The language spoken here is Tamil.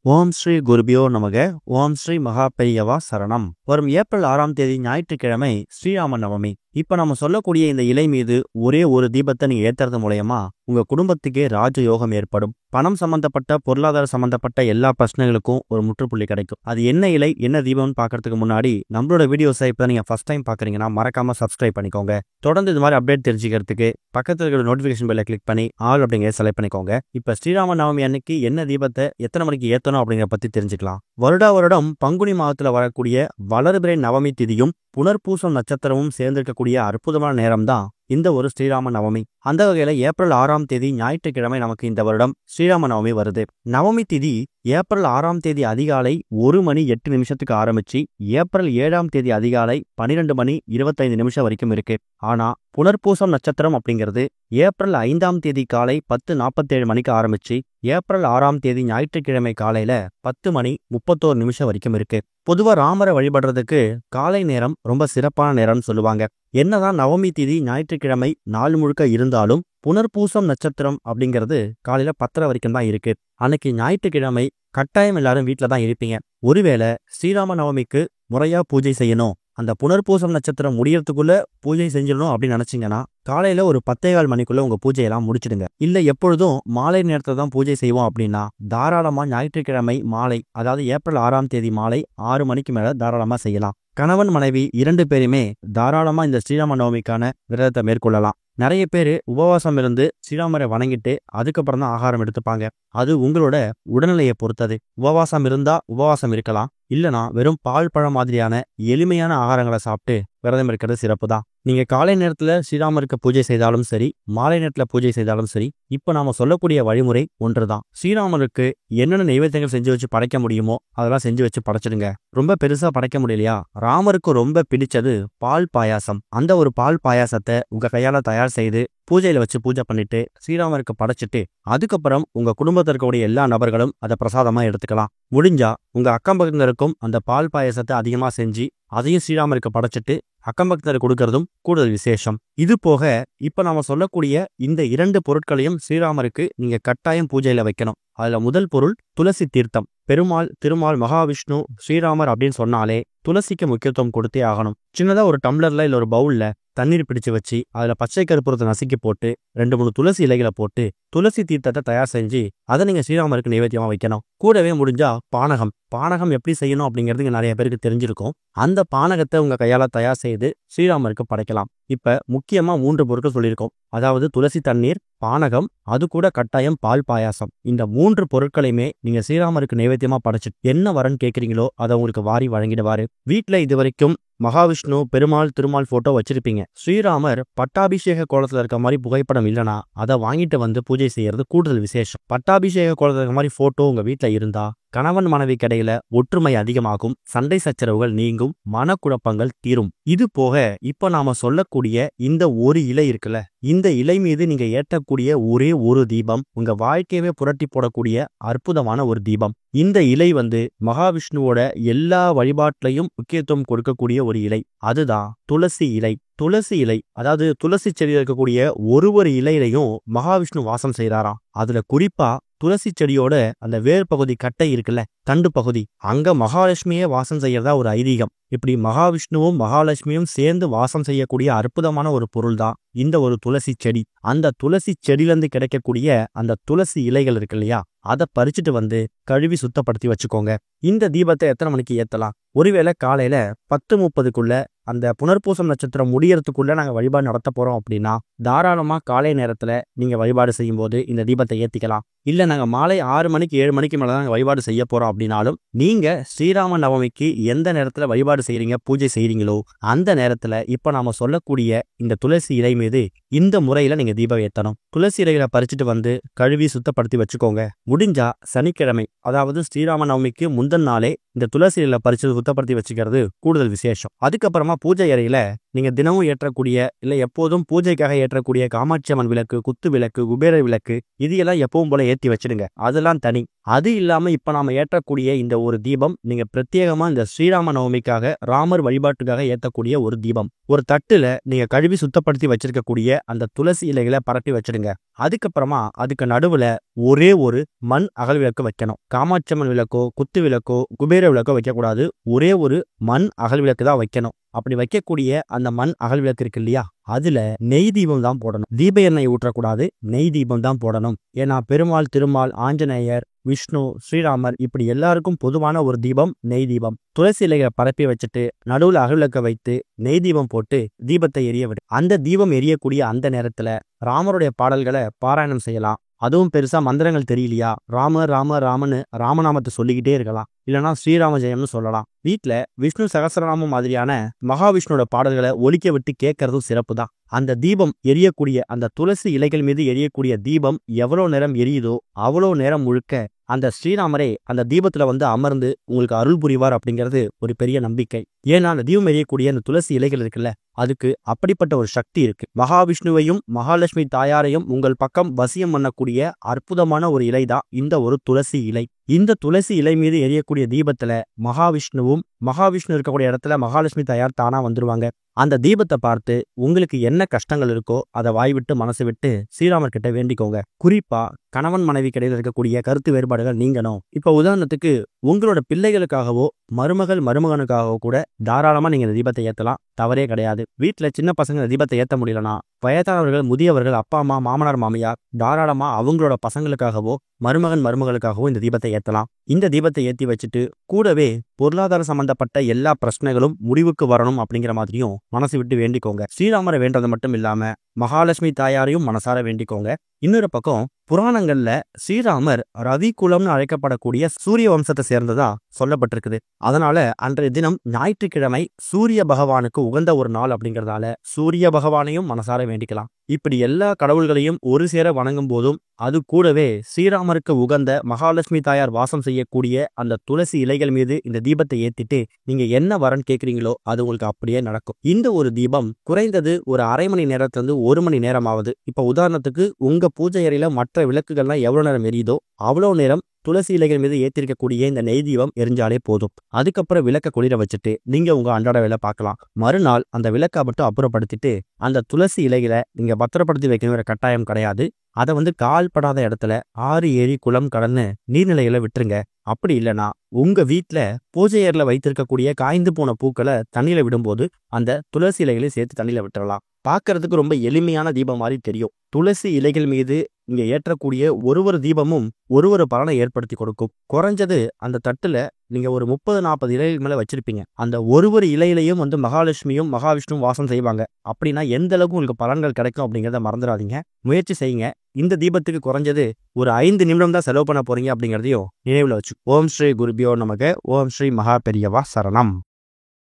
ஓம் ஸ்ரீ குருபியோ நமக. ஓம் ஸ்ரீ மகாபெரியவா சரணம். வரும் ஏப்ரல் 6ஆம் தேதி ஞாயிற்றுக்கிழமை ஸ்ரீராம நவமி. இப்ப நம்ம சொல்லக்கூடிய இந்த இலை மீது ஒரே ஒரு தீபத்தை நீங்க ஏத்துறது மூலயமா உங்க குடும்பத்துக்கே ராஜயோகம் ஏற்படும். பணம் சம்பந்தப்பட்ட பொருளாதார சம்பந்தப்பட்ட எல்லா பிரச்சனைகளுக்கும் ஒரு முற்றுப்புள்ளி கிடைக்கும். அது என்ன இலை என்ன தீபம்னு பாக்கிறதுக்கு முன்னாடி நம்மளோட வீடியோஸை இப்ப நீங்க ஃபர்ஸ்ட் டைம் பாக்குறீங்கன்னா மறக்காம சப்ஸ்கிரைப் பண்ணிக்கோங்க. தொடர்ந்து இது மாதிரி அப்டேட் தெரிஞ்சுக்கிறதுக்கு பக்கத்துல இருக்கிற நோட்டிபிகேஷன் பெல்லை கிளிக் பண்ணி ஆல் அப்படிங்கிற செலக்ட் பண்ணிக்கோங்க. இப்ப ஸ்ரீராம நவமி அன்னைக்கு என்ன தீபத்தை எத்தனை மணிக்கு ஏத்தணும் அப்படிங்கிற பத்தி தெரிஞ்சுக்கலாம். வருடம் பங்குனி மாதத்துல வரக்கூடிய வளர்பிறை நவமி திதியும் புனர்பூசம் நட்சத்திரமும் சேர்ந்திருக்கக்கூடிய அற்புதமான நேரம் தான் இந்த ஒரு ஸ்ரீராம நவமி. அந்த வகையில ஏப்ரல் 6ஆம் தேதி ஞாயிற்றுக்கிழமை நமக்கு இந்த வருடம் ஸ்ரீராம நவமி வருது. நவமி திதி ஏப்ரல் 6ஆம் தேதி அதிகாலை 1:08 ஆரம்பிச்சு ஏப்ரல் 7ஆம் தேதி அதிகாலை 12:25 வரைக்கும் இருக்கு. ஆனா புனர்பூசம் நட்சத்திரம் அப்படிங்கிறது ஏப்ரல் 5ஆம் தேதி காலை 10:47 ஆரம்பிச்சு ஏப்ரல் 6ஆம் தேதி ஞாயிற்றுக்கிழமை காலையில 10:31 வரைக்கும் இருக்கு. பொதுவா ராமரை வழிபடுறதுக்கு காலை நேரம் ரொம்ப சிறப்பான நேரம்னு சொல்லுவாங்க. என்னதான் நவமி திதி ஞாயிற்றுக்கிழமை நாள் முழுக்க இருந்தாலும் புனர்பூசம் நட்சத்திரம் அப்படிங்கிறது காலையில 10:30 வரைக்கும் தான் இருக்கு. அன்னைக்கு ஞாயிற்றுக்கிழமை கட்டாயம் எல்லாரும் வீட்டில தான் இருப்பீங்க. ஒருவேளை ஸ்ரீராம நவமிக்கு முறையா பூஜை செய்யணும், அந்த புனர்பூசம் நட்சத்திரம் முடியறதுக்குள்ள பூஜை செஞ்சிடணும் அப்படின்னு நினைச்சீங்கன்னா காலையில ஒரு 10:15 மணிக்குள்ள உங்க பூஜையெல்லாம் முடிச்சிடுங்க. இல்ல எப்பொழுதும் மாலை நேரத்துல தான் பூஜை செய்வோம் அப்படின்னா தாராளமா ஞாயிற்றுக்கிழமை மாலை, அதாவது ஏப்ரல் 6ஆம் தேதி மாலை 6 மணிக்கு மேல தாராளமா செய்யலாம். கணவன் மனைவி 2 பேருமே தாராளமா இந்த ஸ்ரீராம நவமிக்கான விரதத்தை மேற்கொள்ளலாம். நிறைய பேர் உபவாசம் இருந்து ஸ்ரீராமரை வணங்கிட்டு அதுக்கப்புறம் தான் ஆகாரம் எடுத்துப்பாங்க. அது உங்களோட உடல்நிலையை பொறுத்தது. உபவாசம் இருந்தா உபவாசம் இருக்கலாம், இல்லனா வெறும் பால் பழம் மாதிரியான எளிமையான ஆகாரங்களை சாப்பிட்டு விரதம் இருக்கிறது சிறப்பு தான். நீங்க காலை நேரத்துல ஸ்ரீராமருக்கு பூஜை செய்தாலும் சரி, மாலை நேரத்துல பூஜை செய்தாலும் சரி, இப்ப நாம சொல்லக்கூடிய வழிமுறை ஒன்றுதான். ஸ்ரீராமருக்கு என்னென்ன நைவேத்தியங்கள் செஞ்சு வச்சு படைக்க முடியுமோ அதெல்லாம் செஞ்சு வச்சு படைச்சிடுங்க. ரொம்ப பெருசா படைக்க முடியலையா, ராமருக்கு ரொம்ப பிடிச்சது பால் பாயாசம். அந்த ஒரு பால் பாயாசத்தை உங்க கையால தயார் செய்து பூஜையில வச்சு பூஜை பண்ணிட்டு ஸ்ரீராமருக்கு படைச்சிட்டு அதுக்கப்புறம் உங்க குடும்பத்தில் இருக்கக்கூடிய எல்லா நபர்களும் அதை பிரசாதமா எடுத்துக்கலாம். முடிஞ்சா உங்க அக்கம்பக்கத்தினருக்கும் அந்த பால் பாயசத்தை அதிகமா செஞ்சு அதையும் ஸ்ரீராமருக்கு படைச்சிட்டு அக்கம்பக்கத்தினர் கொடுக்கறதும் கூடுதல் விசேஷம். இது போக இப்ப நாம சொல்லக்கூடிய இந்த 2 பொருட்களையும் ஸ்ரீராமருக்கு நீங்க கட்டாயம் பூஜையில வைக்கணும். அதுல முதல் பொருள் துளசி தீர்த்தம். பெருமாள், திருமால், மகாவிஷ்ணு, ஸ்ரீராமர் அப்படின்னு சொன்னாலே துளசிக்கு முக்கியத்துவம் கொடுத்தே ஆகணும். சின்னதா ஒரு டம்ளர்ல இல்ல ஒரு பவுல்ல தண்ணீர் பிடிச்சு வச்சு அதுல பச்சை கற்பூரத்தை நசுக்கி போட்டு 2-3 துளசி இலைகளை போட்டு துளசி தீர்த்தத்தை தயார் செஞ்சு அதை நீங்க ஸ்ரீராமருக்கு நைவேத்தியமா வைக்கணும். கூடவே முடிஞ்சா பானகம் எப்படி செய்யணும் அப்படிங்கிறது இங்க நிறைய பேருக்கு தெரிஞ்சிருக்கும். அந்த பானகத்தை உங்க கையால தயார் செய்து ஸ்ரீராமருக்கு படைக்கலாம். இப்ப முக்கியமா 3 பொருட்கள் சொல்லியிருக்கோம். அதாவது துளசி தண்ணீர், பானகம், அது கூட கட்டாயம் பால் பாயாசம். இந்த 3 பொருட்களையுமே நீங்க ஸ்ரீராமருக்கு நைவேத்தியமா படைச்சிட்டு என்ன வரன்னு கேட்குறீங்களோ அதை உங்களுக்கு வாரி வழங்கிடுவாரு. வீட்டுல இது வரைக்கும் மகாவிஷ்ணு, பெருமாள், திருமால் போட்டோ வச்சிருப்பீங்க. ஸ்ரீராமர் பட்டாபிஷேக கோலத்துல இருக்க மாதிரி புகைப்படம் இல்லைனா அதை வாங்கிட்டு வந்து பூஜை செய்யறது கூடுதல் விசேஷம். பட்டாபிஷேக கோலத்துல இருக்க மாதிரி போட்டோ உங்க வீட்டுல இருந்தா கணவன் மனைவி கிடையில ஒற்றுமை அதிகமாகும், சண்டை சச்சரவுகள் நீங்கும், மனக்குழப்பங்கள் தீரும். இது போக இப்ப நாம சொல்லக்கூடிய இந்த ஒரு இலை இருக்குல்ல, இந்த இலை மீது நீங்க ஏற்றக்கூடிய ஒரே ஒரு தீபம் உங்க வாழ்க்கையவே புரட்டி போடக்கூடிய அற்புதமான ஒரு தீபம். இந்த இலை மகாவிஷ்ணுவோட எல்லா வழிபாட்டிலையும் முக்கியத்துவம் கொடுக்கக்கூடிய ஒரு இலை, அதுதான் துளசி இலை. துளசி இலை, அதாவது துளசி செடியில் இருக்கக்கூடிய ஒரு இலையிலையும் மகாவிஷ்ணு வாசம் செய்யறாராம். அதுல குறிப்பா துளசி செடியோட அந்த வேர் பகுதி கட்டை இருக்குல்ல, தண்டு பகுதி, அங்க மகாலட்சுமியே வாசம் செய்யறதா ஒரு ஐதீகம். இப்படி மகாவிஷ்ணுவும் மகாலட்சுமியும் சேர்ந்து வாசம் செய்யக்கூடிய அற்புதமான ஒரு பொருள் தான் இந்த ஒரு துளசி செடி. அந்த துளசி செடியிலிருந்து கிடைக்கக்கூடிய அந்த துளசி இலைகள் இருக்கு இல்லையா, அதை பறிச்சுட்டு வந்து கழுவி சுத்தப்படுத்தி வச்சுக்கோங்க. இந்த தீபத்தை எத்தனை மணிக்கு ஏத்தலாம்? ஒருவேளை காலையில 10:30க்குள்ள அந்த புனர்பூசம் நட்சத்திரம் முடியறதுக்குள்ள நாங்க வழிபாடு நடத்த போறோம் அப்படின்னா தாராளமா காலை நேரத்துல நீங்க வழிபாடு செய்யும் போது இந்த தீபத்தை ஏத்திக்கலாம். இல்ல நாங்க மாலை 6 மணிக்கு 7 மணிக்கு மேலதான் நாங்க வழிபாடு செய்ய போறோம் அப்படின்னாலும் நீங்க ஸ்ரீராம நவமிக்கு எந்த நேரத்துல வழிபாடு செய்யறீங்க, பூஜை செய்யறீங்களோ அந்த நேரத்துல இப்ப நாம சொல்லக்கூடிய இந்த துளசி இலை மீது இந்த முறையில நீங்க தீபம் ஏத்தணும். துளசி இலைகளை பறிச்சுட்டு வந்து கழுவி சுத்தப்படுத்தி வச்சுக்கோங்க. முடிஞ்சா சனிக்கிழமை, அதாவது ஸ்ரீராம நவமிக்கு முந்தின நாளே இந்த துளசி இலைகளை பறிச்சு சுத்தப்படுத்தி வச்சுக்கிறது கூடுதல் விசேஷம். அதுக்கப்புறமா பூஜை அறையில நீங்க தினமும் ஏற்றக்கூடிய இல்ல எப்போதும் பூஜைக்காக ஏற்றக்கூடிய காமாட்சி அம்மன் விளக்கு, குத்து விளக்கு, குபேர விளக்கு, இது எல்லாம் எப்பவும் போல ஏத்தி வச்சிடுங்க. அதெல்லாம் தனி. அது இல்லாம இப்ப நாம ஏற்றக்கூடிய இந்த ஒரு தீபம் நீங்க பிரத்யேகமா இந்த ஸ்ரீராம நவமிக்காக ராமர் வழிபாட்டுக்காக ஏத்தக்கூடிய ஒரு தீபம். ஒரு தட்டுல நீங்க கழுவி சுத்தப்படுத்தி வச்சிருக்கக்கூடிய அந்த துளசி இலைகளை பரப்பி வச்சிடுங்க. அதுக்கப்புறமா அதுக்கு நடுவுல ஒரே ஒரு மண் அகல் விளக்கு வைக்கணும். காமாட்சியம்மன் விளக்கோ குத்து விளக்கோ குபேர விளக்கோ வைக்கக்கூடாது. ஒரே ஒரு மண் அகல் விளக்கு தான் வைக்கணும். அப்படி வைக்கக்கூடிய அந்த மண் அகல் விளக்கு இருக்கு இல்லையா, அதுல நெய் தீபம் தான் போடணும். தீப எண்ணெய் ஊற்றக்கூடாது, நெய் தீபம் தான் போடணும். ஏன்னா பெருமாள், திருமால், ஆஞ்சநேயர், விஷ்ணு, ஸ்ரீராமர் இப்படி எல்லாருக்கும் பொதுவான ஒரு தீபம் நெய் தீபம். துளசி இலைகளை பரப்பி வச்சுட்டு நடுவுல அகல்விளக்க வைத்து நெய் தீபம் போட்டு தீபத்தை எரிய விடு. அந்த தீபம் எரியக்கூடிய அந்த நேரத்துல ராமருடைய பாடல்களை பாராயணம் செய்யலாம். அதுவும் பெருசா மந்திரங்கள் தெரியலையா, ராம ராம ராமன்னு ராமநாமத்தை சொல்லிக்கிட்டே இருக்கலாம். இல்லைன்னா ஸ்ரீராம ஜெயம்னு சொல்லலாம். வீட்டுல விஷ்ணு சகஸ்ரநாமம் மாதிரியான மகாவிஷ்ணுவோட பாடல்களை ஒலிக்க விட்டு கேட்கறதும் சிறப்பு தான். அந்த தீபம் எரியக்கூடிய அந்த துளசி இலைகள் மீது எரியக்கூடிய தீபம் எவ்வளவு நேரம் எரியுதோ அவ்வளவு நேரம் முழுக்க அந்த ஸ்ரீராமரே அந்த தீபத்துல வந்து அமர்ந்து உங்களுக்கு அருள் புரிவார் அப்படிங்கிறது ஒரு பெரிய நம்பிக்கை. ஏன்னா அந்த தீபம் எரியக்கூடிய அந்த துளசி இலைகள் இருக்குல்ல, அதுக்கு அப்படிப்பட்ட ஒரு சக்தி இருக்கு. மகாவிஷ்ணுவையும் மகாலட்சுமி தாயாரையும் உங்கள் பக்கம் வசியம் பண்ணக்கூடிய அற்புதமான ஒரு இலை தான் இந்த ஒரு துளசி இலை. இந்த துளசி இலை மீது எரியக்கூடிய தீபத்துல மகாவிஷ்ணு இருக்கக்கூடிய இடத்துல மகாலட்சுமி தாயார் தானா வந்துருவாங்க. அந்த தீபத்தை பார்த்து உங்களுக்கு என்ன கஷ்டங்கள் இருக்கோ அதை வாய் விட்டு மனசு விட்டு ஸ்ரீராமர் கிட்ட வேண்டிக்கோங்க. குறிப்பா கணவன் மனைவி கிடையில இருக்கக்கூடிய கருத்து வேறுபாடுகள் நீங்கணும். இப்ப உதாரணத்துக்கு உங்களோட பிள்ளைகளுக்காகவோ மருமகனுக்காகவோ கூட தாராளமா நீங்க இந்த தீபத்தை ஏத்தலாம், தவறே கிடையாது. வீட்டுல சின்ன பசங்க தீபத்தை ஏத்த முடியலனா வயதானவர்கள், முதியவர்கள், அப்பா அம்மா, மாமனார் மாமியார் தாராளமா அவங்களோட பசங்களுக்காகவோ மருமகளுக்காகவோ இந்த தீபத்தை ஏத்தலாம். இந்த தீபத்தை ஏத்தி வச்சுட்டு கூடவே பொருளாதார சம்பந்தப்பட்ட எல்லா பிரச்சனைகளும் முடிவுக்கு வரணும் அப்படிங்கிற மாதிரியும் மனசு விட்டு வேண்டிக்கோங்க. ஸ்ரீராமரை வேண்டது மட்டும் இல்லாம மகாலட்சுமி தாயாரையும் மனசார வேண்டிக்கோங்க. இன்னொரு பக்கம் புராணங்கள்ல ஸ்ரீராமர் ரவி குலம்னு அழைக்கப்படக்கூடிய சூரிய வம்சத்தை சேர்ந்ததா சொல்லப்பட்டிருக்குது. அதனால அன்றைய தினம் ஞாயிற்றுக்கிழமை சூரிய பகவானுக்கு உகந்த ஒரு நாள் அப்படிங்கறதால சூரிய பகவானையும் மனசார வேண்டிக்கலாம். இப்படி எல்லா கடவுள்களையும் ஒரு சேர வணங்கும் போதும் அது கூடவே ஸ்ரீராமருக்கு உகந்த மகாலட்சுமி தாயார் வாசம் செய்யக்கூடிய அந்த துளசி இலைகள் மீது இந்த தீபத்தை ஏத்திட்டு நீங்க என்ன வரன்னு கேக்குறீங்களோ அது உங்களுக்கு அப்படியே நடக்கும். இந்த ஒரு தீபம் குறைந்தது ஒரு அரை மணி நேரத்துல இருந்து 1 மணி நேரம் ஆகுது. இப்ப உதாரணத்துக்கு உங்க பூஜை அறையில மற்ற விளக்குகள்லாம் எவ்வளவு நேரம் எரியுதோ அவ்வளவு நேரம் துளசி இலைகள் மீது ஏற்றிருக்கக்கூடிய இந்த நெய் தீபம் எரிஞ்சாலே போதும். அதுக்கப்புறம் விளக்க குளிர வச்சுட்டு நீங்க உங்க அன்றாட வேலை பார்க்கலாம். மறுநாள் அந்த விளக்கை மட்டும் அப்புறப்படுத்திட்டு அந்த துளசி இலைகளை நீங்க பத்திரப்படுத்தி வைக்கணுங்கிற கட்டாயம் கிடையாது. அதை வந்து கால்படாத இடத்துல ஆறு, ஏரி, குளம், கடல்னு நீர்நிலைகளை விட்டுருங்க. அப்படி இல்லைன்னா உங்க வீட்டுல பூஜை அறையில வைத்திருக்கக்கூடிய காய்ந்து போன பூக்களை தண்ணியில விடும்போது அந்த துளசி இலைகளை சேர்த்து தண்ணியில விட்டுறலாம். பார்க்கறதுக்கு ரொம்ப எளிமையான தீபம் மாதிரி தெரியும். துளசி இலைகள் மீது இங்க ஏற்றக்கூடிய ஒரு தீபமும் ஒரு பலனை ஏற்படுத்தி கொடுக்கும். குறைஞ்சது அந்த தட்டுல நீங்க ஒரு 30-40 இலைகள் மேல வச்சிருப்பீங்க. அந்த ஒரு இலையிலையும் வந்து மகாலட்சுமியும் மகாவிஷ்ணுவும் வாசம் செய்வாங்க. அப்படின்னா எந்த அளவுக்கு உங்களுக்கு பலன்கள் கிடைக்கும் அப்படிங்கிறத மறந்துடாதீங்க. முயற்சி செய்யுங்க. இந்த தீபத்துக்கு குறைஞ்சது ஒரு 5 நிமிடம் தான் செலவு பண்ண போறீங்க அப்படிங்கிறதையும் நினைவுல வச்சு. ஓம் ஸ்ரீ குருபியோ நமக. ஓம் ஸ்ரீ மகா பெரியவா சரணம்.